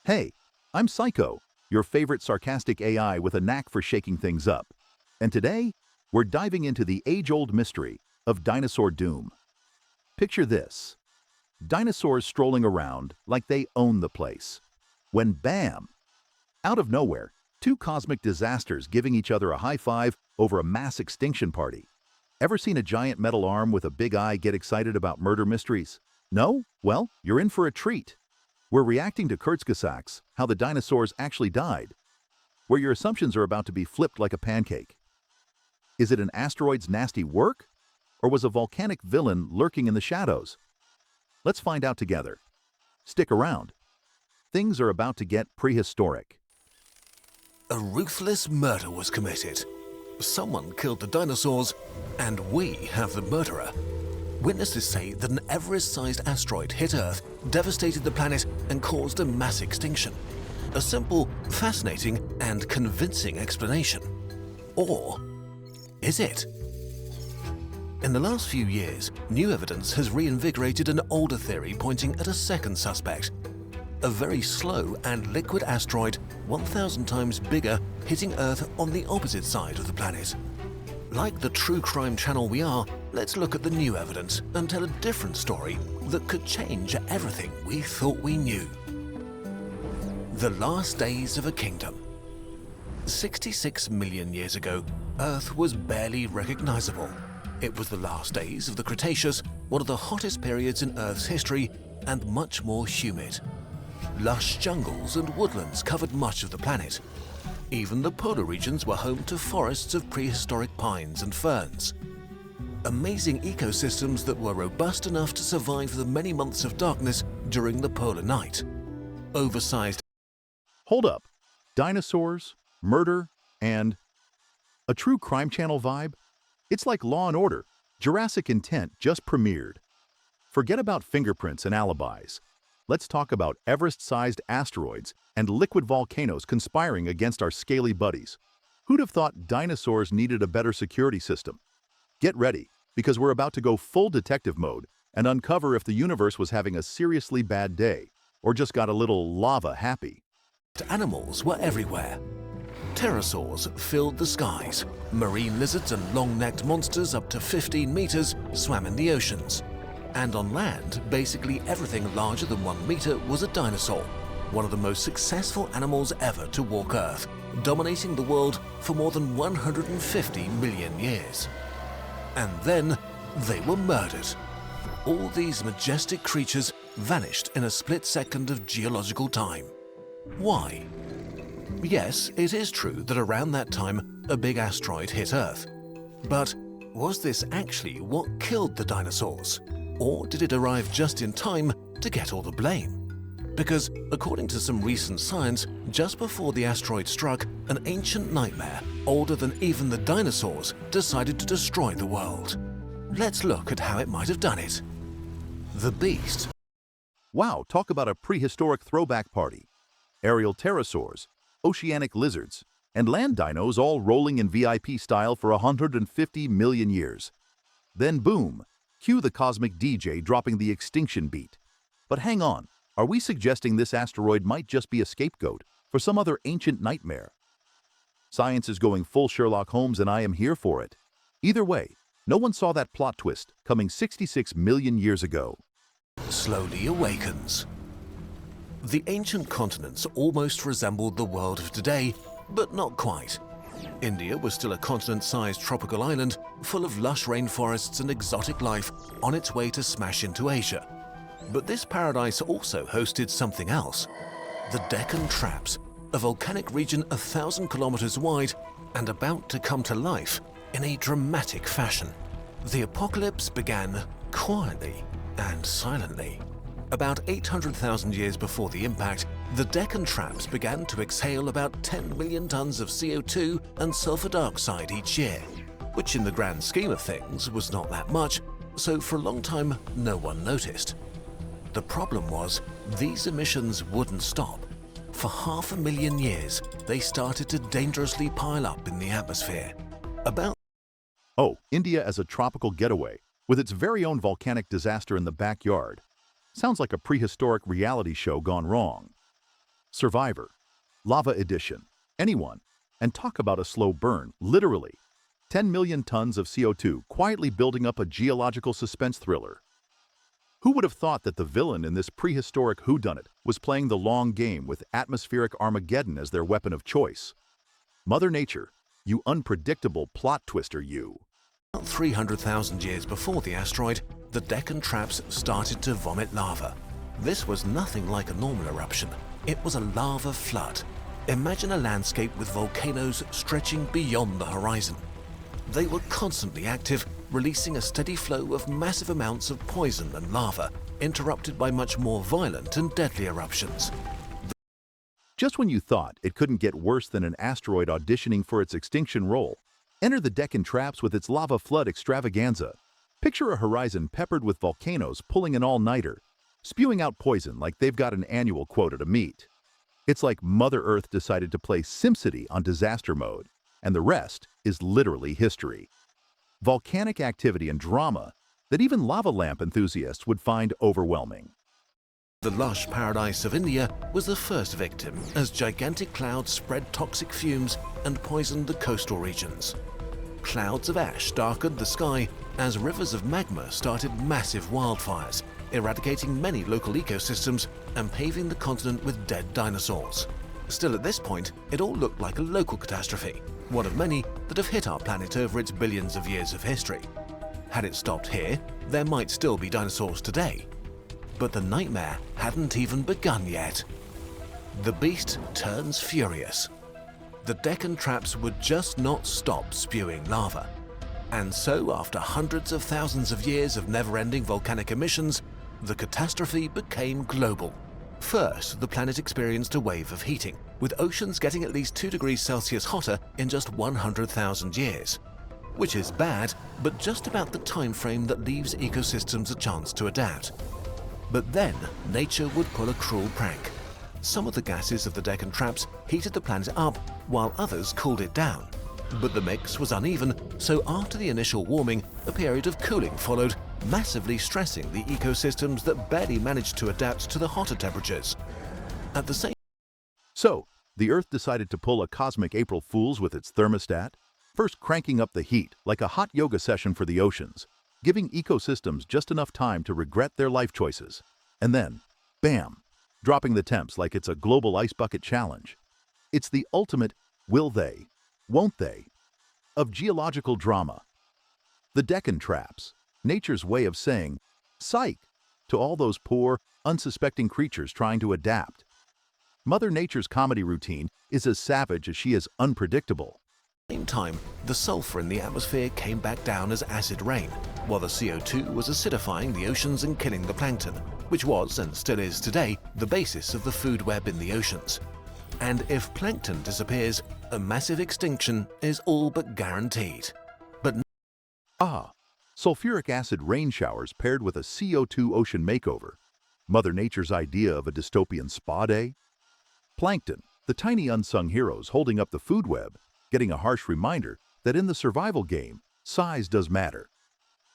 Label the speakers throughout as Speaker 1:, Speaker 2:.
Speaker 1: Hey, I'm Syco, your favorite sarcastic AI with a knack for shaking things up. And today, we're diving into the age-old mystery of dinosaur doom. Picture this: dinosaurs strolling around like they own the place. When bam! Out of nowhere, two cosmic disasters giving each other a high five over a mass extinction party. Ever seen a giant metal arm with a big eye get excited about murder mysteries? No? Well, you're in for a treat. We're reacting to Kurzgesagt, how the dinosaurs actually died, where your assumptions are about to be flipped like a pancake. Is it an asteroid's nasty work? Or was a volcanic villain lurking in the shadows? Let's find out together. Stick around. Things are about to get prehistoric.
Speaker 2: A ruthless murder was committed. Someone killed the dinosaurs, and we have the murderer. Witnesses say that an Everest-sized asteroid hit Earth, devastated the planet, and caused a mass extinction. A simple, fascinating, and convincing explanation. Or is it? In the last few years, new evidence has reinvigorated an older theory pointing at a second suspect. A very slow and liquid asteroid 1,000 times bigger hitting Earth on the opposite side of the planet. Like the true crime channel we are, let's look at the new evidence and tell a different story that could change everything we thought we knew. The last days of a kingdom. 66 million years ago, Earth was barely recognizable. It was the last days of the Cretaceous, one of the hottest periods in Earth's history, and much more humid. Lush jungles and woodlands covered much of the planet. Even the polar regions were home to forests of prehistoric pines and ferns. Amazing ecosystems that were robust enough to survive the many months of darkness during the polar night. Oversized.
Speaker 1: Hold up. Dinosaurs, murder, and a true crime channel vibe? It's like Law and Order. Jurassic Intent just premiered. Forget about fingerprints and alibis. Let's talk about Everest-sized asteroids and liquid volcanoes conspiring against our scaly buddies. Who'd have thought dinosaurs needed a better security system? Get ready, because we're about to go full detective mode and uncover if the universe was having a seriously bad day or just got a little lava happy.
Speaker 2: Animals were everywhere. Pterosaurs filled the skies. Marine lizards and long-necked monsters up to 15 meters swam in the oceans. And on land, basically everything larger than 1 meter was a dinosaur, one of the most successful animals ever to walk Earth, dominating the world for more than 150 million years. And then they were murdered. All these majestic creatures vanished in a split second of geological time. Why? Yes, it is true that around that time a big asteroid hit Earth. But was this actually what killed the dinosaurs? Or did it arrive just in time to get all the blame? Because, according to some recent science, just before the asteroid struck, an ancient nightmare, older than even the dinosaurs, decided to destroy the world. Let's look at how it might have done it. The Beast.
Speaker 1: Wow, talk about a prehistoric throwback party. Aerial pterosaurs, oceanic lizards, and land dinos all rolling in VIP style for 150 million years. Then boom! Cue the cosmic DJ dropping the Extinction beat. But hang on, are we suggesting this asteroid might just be a scapegoat for some other ancient nightmare? Science is going full Sherlock Holmes and I am here for it. Either way, no one saw that plot twist coming 66 million years ago.
Speaker 2: Slowly awakens. The ancient continents almost resembled the world of today, but not quite. India was still a continent-sized tropical island full of lush rainforests and exotic life on its way to smash into Asia. But this paradise also hosted something else. The Deccan Traps, a volcanic region 1,000 kilometers wide and about to come to life in a dramatic fashion. The apocalypse began quietly and silently. About 800,000 years before the impact, the Deccan Traps began to exhale about 10 million tons of CO2 and sulfur dioxide each year, which in the grand scheme of things was not that much, so for a long time no one noticed. The problem was, these emissions wouldn't stop. For 500,000 years, they started to dangerously pile up in the atmosphere.
Speaker 1: Oh, India as a tropical getaway, with its very own volcanic disaster in the backyard. Sounds like a prehistoric reality show gone wrong. Survivor, Lava Edition, anyone, and talk about a slow burn, literally. 10 million tons of CO2 quietly building up a geological suspense thriller. Who would have thought that the villain in this prehistoric whodunit was playing the long game with atmospheric Armageddon as their weapon of choice? Mother Nature, you unpredictable plot twister, you.
Speaker 2: About 300,000 years before the asteroid, the Deccan Traps started to vomit lava. This was nothing like a normal eruption. It was a lava flood. Imagine a landscape with volcanoes stretching beyond the horizon. They were constantly active, releasing a steady flow of massive amounts of poison and lava, interrupted by much more violent and deadly eruptions.
Speaker 1: Just when you thought it couldn't get worse than an asteroid auditioning for its extinction role, enter the Deccan Traps with its lava flood extravaganza. Picture a horizon peppered with volcanoes pulling an all-nighter, spewing out poison like they've got an annual quota to meet. It's like Mother Earth decided to play SimCity on disaster mode, and the rest is literally history. Volcanic activity and drama that even lava lamp enthusiasts would find overwhelming.
Speaker 2: The lush paradise of India was the first victim as gigantic clouds spread toxic fumes and poisoned the coastal regions. Clouds of ash darkened the sky as rivers of magma started massive wildfires, eradicating many local ecosystems and paving the continent with dead dinosaurs. Still, at this point, it all looked like a local catastrophe, one of many that have hit our planet over its billions of years of history. Had it stopped here, there might still be dinosaurs today. But the nightmare hadn't even begun yet. The beast turns furious. The Deccan Traps would just not stop spewing lava. And so, after hundreds of thousands of years of never-ending volcanic emissions, the catastrophe became global. First, the planet experienced a wave of heating, with oceans getting at least 2 degrees Celsius hotter in just 100,000 years. Which is bad, but just about the time frame that leaves ecosystems a chance to adapt. But then, nature would pull a cruel prank. Some of the gases of the Deccan Traps heated the planet up, while others cooled it down. But the mix was uneven, so after the initial warming, a period of cooling followed, massively stressing the ecosystems that barely managed to adapt to the hotter temperatures. At the same
Speaker 1: So, the Earth decided to pull a cosmic April Fool's with its thermostat, first cranking up the heat like a hot yoga session for the oceans, giving ecosystems just enough time to regret their life choices. And then, bam, dropping the temps like it's a global ice bucket challenge. It's the ultimate will they, won't they, of geological drama. The Deccan Traps, nature's way of saying, psych, to all those poor, unsuspecting creatures trying to adapt. Mother Nature's comedy routine is as savage as she is unpredictable.
Speaker 2: Same time, the sulfur in the atmosphere came back down as acid rain, while the CO2 was acidifying the oceans and killing the plankton, which was, and still is today, the basis of the food web in the oceans. And if plankton disappears, a massive extinction is all but guaranteed. But
Speaker 1: sulfuric acid rain showers paired with a CO2 ocean makeover. Mother Nature's idea of a dystopian spa day? Plankton, the tiny unsung heroes holding up the food web, getting a harsh reminder that in the survival game, size does matter.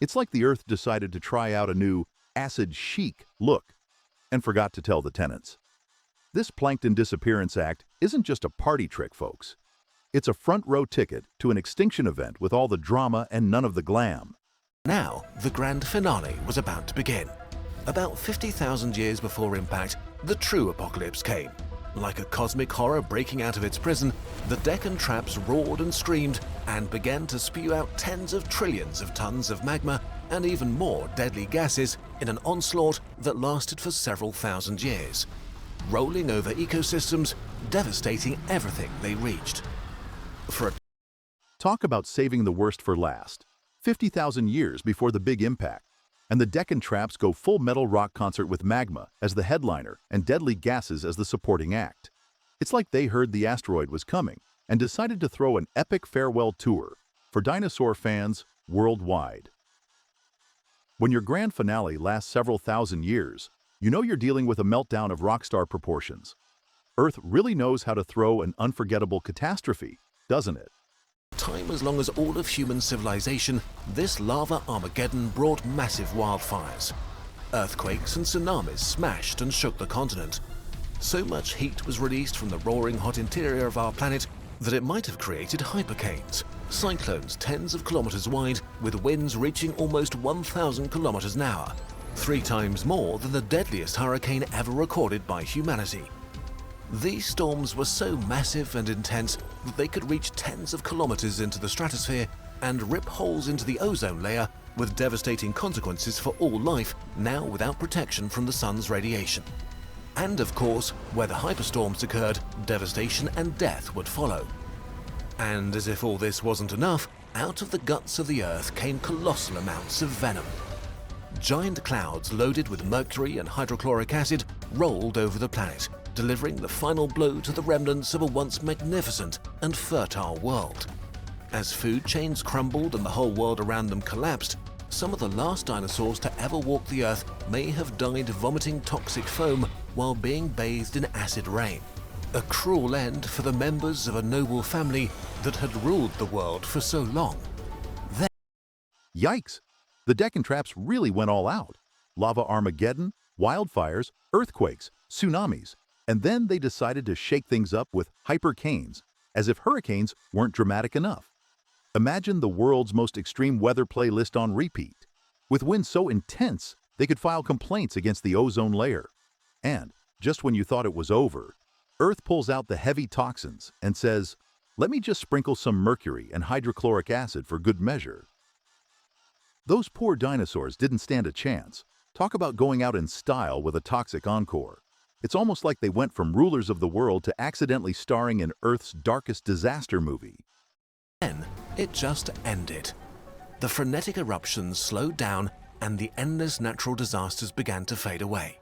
Speaker 1: It's like the Earth decided to try out a new acid chic look and forgot to tell the tenants. This plankton disappearance act isn't just a party trick, folks. It's a front-row ticket to an extinction event with all the drama and none of the glam.
Speaker 2: now, the grand finale was about to begin. About 50,000 years before impact, the true apocalypse came. Like a cosmic horror breaking out of its prison, the Deccan Traps roared and screamed and began to spew out tens of trillions of tons of magma and even more deadly gases in an onslaught that lasted for several thousand years, rolling over ecosystems, devastating everything they reached.
Speaker 1: Talk about saving the worst for last. 50,000 years before the big impact, and the Deccan Traps go full metal rock concert with magma as the headliner and deadly gases as the supporting act. It's like they heard the asteroid was coming and decided to throw an epic farewell tour for dinosaur fans worldwide. When your grand finale lasts several thousand years, you know you're dealing with a meltdown of rockstar proportions. Earth really knows how to throw an unforgettable catastrophe, doesn't it?
Speaker 2: Time as long as all of human civilization, this lava Armageddon brought massive wildfires. Earthquakes and tsunamis smashed and shook the continent. So much heat was released from the roaring hot interior of our planet that it might have created hypercanes, cyclones tens of kilometers wide with winds reaching almost 1,000 kilometers an hour, 3 times more than the deadliest hurricane ever recorded by humanity. These storms were so massive and intense that they could reach tens of kilometers into the stratosphere and rip holes into the ozone layer, with devastating consequences for all life now without protection from the sun's radiation. And of course, where the hyperstorms occurred, devastation and death would follow. And as if all this wasn't enough, out of the guts of the Earth came colossal amounts of venom. Giant clouds loaded with mercury and hydrochloric acid rolled over the planet, delivering the final blow to the remnants of a once magnificent and fertile world. As food chains crumbled and the whole world around them collapsed, some of the last dinosaurs to ever walk the Earth may have died vomiting toxic foam while being bathed in acid rain. A cruel end for the members of a noble family that had ruled the world for so long.
Speaker 1: Yikes! The Deccan Traps really went all out. Lava Armageddon, wildfires, earthquakes, tsunamis, and then they decided to shake things up with hypercanes, as if hurricanes weren't dramatic enough. Imagine the world's most extreme weather playlist on repeat, with winds so intense they could file complaints against the ozone layer. And, just when you thought it was over, Earth pulls out the heavy toxins and says, "Let me just sprinkle some mercury and hydrochloric acid for good measure." Those poor dinosaurs didn't stand a chance. Talk about going out in style with a toxic encore. It's almost like they went from rulers of the world to accidentally starring in Earth's darkest disaster movie.
Speaker 2: Then it just ended. The frenetic eruptions slowed down and the endless natural disasters began to fade away.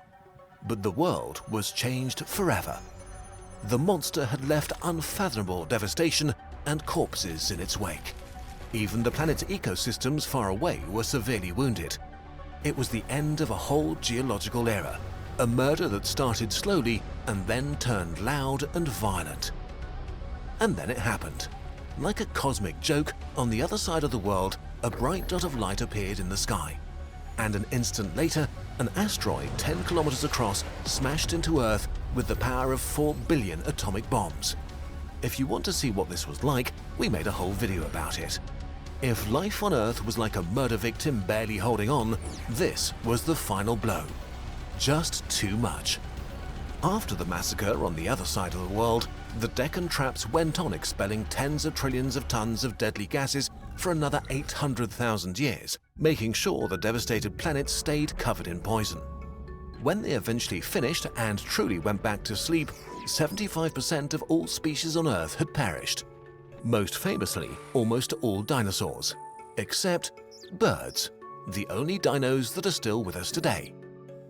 Speaker 2: But the world was changed forever. The monster had left unfathomable devastation and corpses in its wake. Even the planet's ecosystems far away were severely wounded. It was the end of a whole geological era, a murder that started slowly and then turned loud and violent. And then it happened. Like a cosmic joke, on the other side of the world, a bright dot of light appeared in the sky. And an instant later, an asteroid 10 kilometers across smashed into Earth with the power of 4 billion atomic bombs. If you want to see what this was like, we made a whole video about it. If life on Earth was like a murder victim barely holding on, this was the final blow. Just too much. After the massacre on the other side of the world, the Deccan Traps went on expelling tens of trillions of tons of deadly gases for another 800,000 years, making sure the devastated planet stayed covered in poison. When they eventually finished and truly went back to sleep, 75% of all species on Earth had perished. Most famously, almost all dinosaurs, except birds, the only dinos that are still with us today.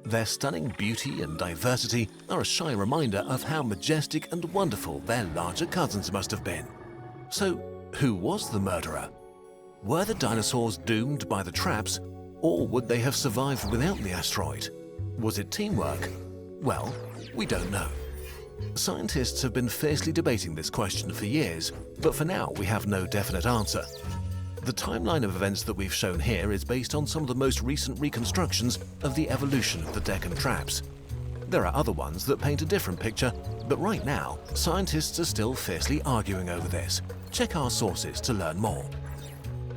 Speaker 2: Their stunning beauty and diversity are a shy reminder of how majestic and wonderful their larger cousins must have been. So, who was the murderer? Were the dinosaurs doomed by the traps, or would they have survived without the asteroid? Was it teamwork? Well, we don't know. Scientists have been fiercely debating this question for years, but for now we have no definite answer. The timeline of events that we've shown here is based on some of the most recent reconstructions of the evolution of the Deccan Traps. There are other ones that paint a different picture, but right now, scientists are still fiercely arguing over this. Check our sources to learn more.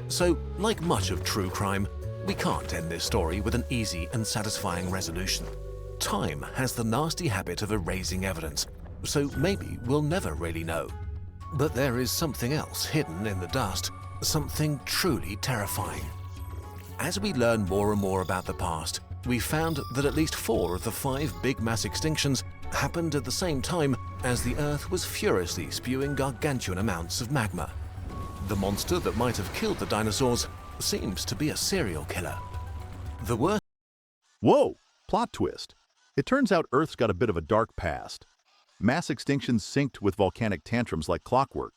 Speaker 2: So, like much of true crime, we can't end this story with an easy and satisfying resolution. Time has the nasty habit of erasing evidence, so maybe we'll never really know. But there is something else hidden in the dust, something truly terrifying. As we learn more and more about the past, we found that at least 4 of the 5 big mass extinctions happened at the same time as the Earth was furiously spewing gargantuan amounts of magma. The monster that might have killed the dinosaurs seems to be a serial killer. The worst—
Speaker 1: Whoa! Plot twist. It turns out Earth's got a bit of a dark past. Mass extinctions synced with volcanic tantrums like clockwork.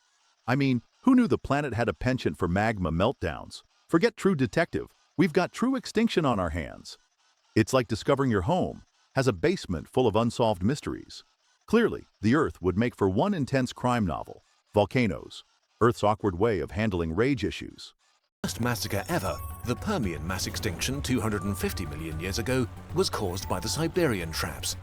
Speaker 1: I mean, who knew the planet had a penchant for magma meltdowns? Forget True Detective. We've got True Extinction on our hands. It's like discovering your home has a basement full of unsolved mysteries. Clearly, the Earth would make for one intense crime novel, Volcanoes, Earth's awkward way of handling rage issues.
Speaker 2: First massacre ever, the Permian mass extinction 250 million years ago, was caused by the Siberian traps.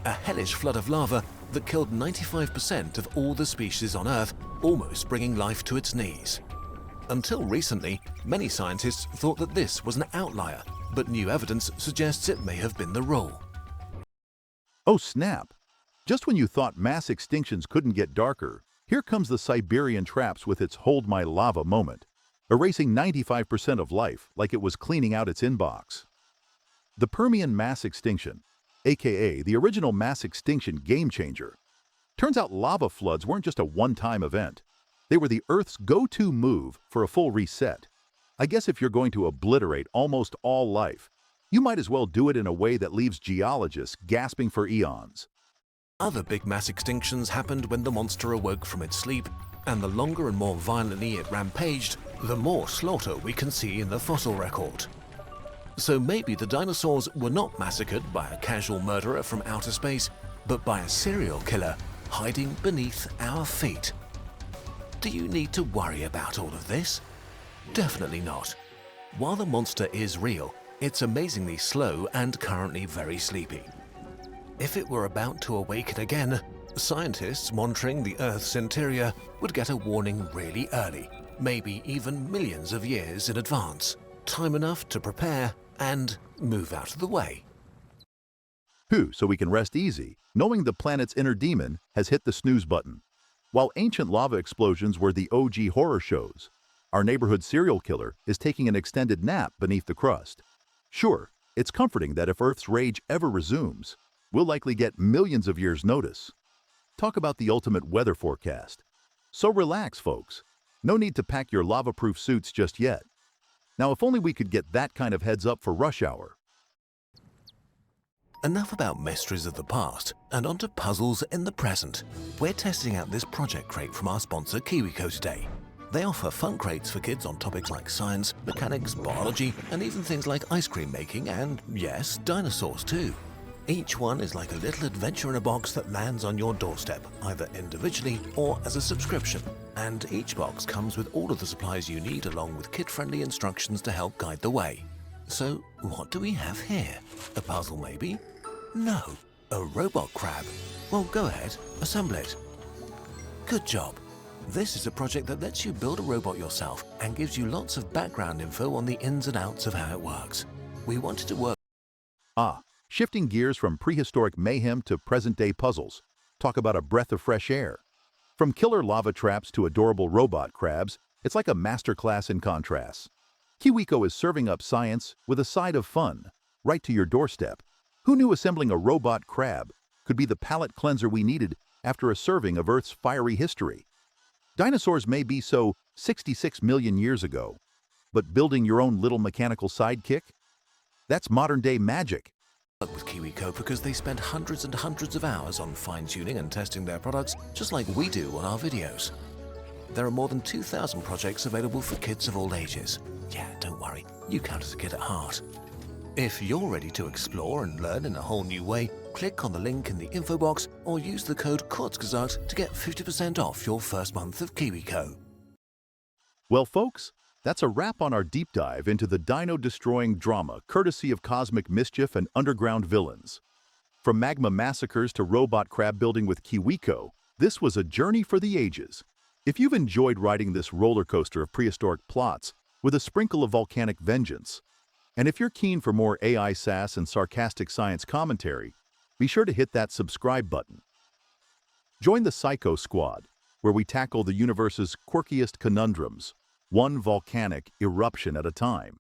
Speaker 2: a hellish flood of lava that killed 95% of all the species on Earth, almost bringing life to its knees. Until recently, many scientists thought that this was an outlier, but new evidence suggests it may have been the rule.
Speaker 1: Oh snap! Just when you thought mass extinctions couldn't get darker, here comes the Siberian Traps with its hold my lava moment, erasing 95% of life like it was cleaning out its inbox. The Permian mass extinction, aka the original mass extinction game changer. Turns out lava floods weren't just a one-time event. They were the Earth's go-to move for a full reset. I guess if you're going to obliterate almost all life, you might as well do it in a way that leaves geologists gasping for eons.
Speaker 2: Other big mass extinctions happened when the monster awoke from its sleep, and the longer and more violently it rampaged, the more slaughter we can see in the fossil record. So maybe the dinosaurs were not massacred by a casual murderer from outer space, but by a serial killer hiding beneath our feet. Do you need to worry about all of this? Definitely not. While the monster is real, it's amazingly slow and currently very sleepy. If it were about to awaken again, scientists monitoring the Earth's interior would get a warning really early, maybe even millions of years in advance. Time enough to prepare and move out of the way.
Speaker 1: Whew, so we can rest easy, knowing the planet's inner demon has hit the snooze button. While ancient lava explosions were the OG horror shows, our neighborhood serial killer is taking an extended nap beneath the crust. Sure, it's comforting that if Earth's rage ever resumes, we'll likely get millions of years' notice. Talk about the ultimate weather forecast. So relax, folks. No need to pack your lava-proof suits just yet. Now, if only we could get that kind of heads up for rush hour.
Speaker 2: Enough about mysteries of the past, and onto puzzles in the present. We're testing out this project crate from our sponsor KiwiCo today. They offer fun crates for kids on topics like science, mechanics, biology, and even things like ice cream making and, yes, dinosaurs too. Each one is like a little adventure in a box that lands on your doorstep, either individually or as a subscription. And each box comes with all of the supplies you need along with kid-friendly instructions to help guide the way. So, what do we have here? A puzzle maybe? No, a robot crab. Well, go ahead, assemble it. Good job. This is a project that lets you build a robot yourself and gives you lots of background info on the ins and outs of how it works. We wanted to work...
Speaker 1: Shifting gears from prehistoric mayhem to present-day puzzles. Talk about a breath of fresh air. From killer lava traps to adorable robot crabs, it's like a masterclass in contrasts. KiwiCo is serving up science with a side of fun, right to your doorstep. Who knew assembling a robot crab could be the palate cleanser we needed after a serving of Earth's fiery history? Dinosaurs may be so 66 million years ago, but building your own little mechanical sidekick? That's modern-day magic.
Speaker 2: With KiwiCo because they spend hundreds and hundreds of hours on fine-tuning and testing their products just like we do on our videos. There are more than 2,000 projects available for kids of all ages. Yeah, don't worry, you count as a kid at heart. If you're ready to explore and learn in a whole new way, click on the link in the info box or use the code Kurzgesagt to get 50% off your first month of KiwiCo.
Speaker 1: Well, folks, that's a wrap on our deep dive into the dino-destroying drama courtesy of cosmic mischief and underground villains. From magma massacres to robot crab building with KiwiCo, this was a journey for the ages. If you've enjoyed riding this roller coaster of prehistoric plots with a sprinkle of volcanic vengeance, and if you're keen for more AI sass and sarcastic science commentary, be sure to hit that subscribe button. Join the Syco squad, where we tackle the universe's quirkiest conundrums, one volcanic eruption at a time.